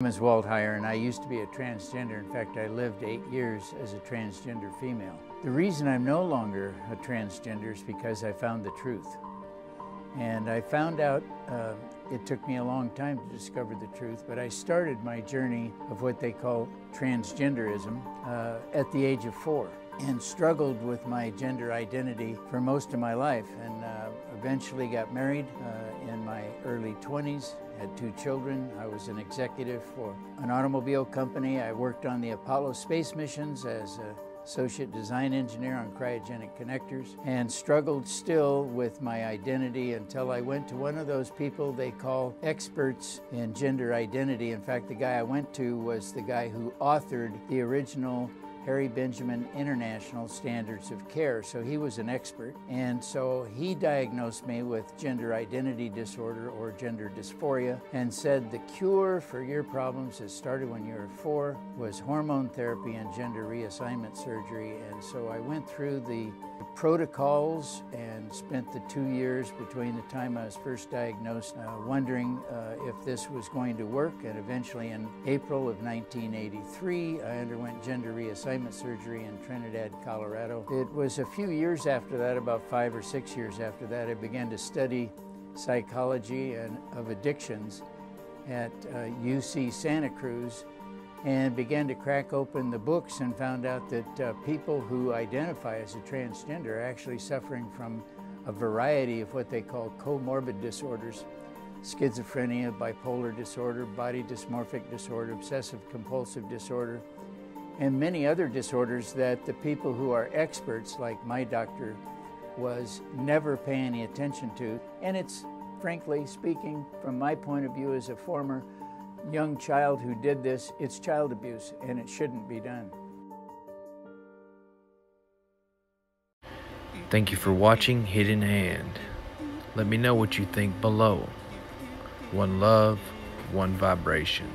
My name is Walt Heyer, and I used to be a transgender. In fact, I lived 8 years as a transgender female. The reason I'm no longer a transgender is because I found the truth. And I found out, it took me a long time to discover the truth, but I started my journey of what they call transgenderism at the age of 4 and struggled with my gender identity for most of my life, and eventually got married in my early 20s, had 2 children. I was an executive for an automobile company. I worked on the Apollo space missions as an associate design engineer on cryogenic connectors, and struggled still with my identity until I went to one of those people they call experts in gender identity. In fact, the guy I went to was the guy who authored the original Harry Benjamin International Standards of Care, so he was an expert. And so he diagnosed me with gender identity disorder, or gender dysphoria, and said the cure for your problems that started when you were 4 was hormone therapy and gender reassignment surgery. And so I went through the protocols and spent the 2 years between the time I was first diagnosed wondering if this was going to work. And eventually in April of 1983, I underwent gender reassignment surgery in Trinidad, Colorado. It was a few years after that, about 5 or 6 years after that, I began to study psychology and of addictions at UC Santa Cruz, and began to crack open the books and found out that people who identify as a transgender are actually suffering from a variety of what they call comorbid disorders: schizophrenia, bipolar disorder, body dysmorphic disorder, obsessive compulsive disorder, and many other disorders that the people who are experts, like my doctor was, never pay any attention to. And it's, frankly speaking, from my point of view as a former young child who did this, it's child abuse, and it shouldn't be done. Thank you for watching Hidden Hand. Let me know what you think below. One love, one vibration.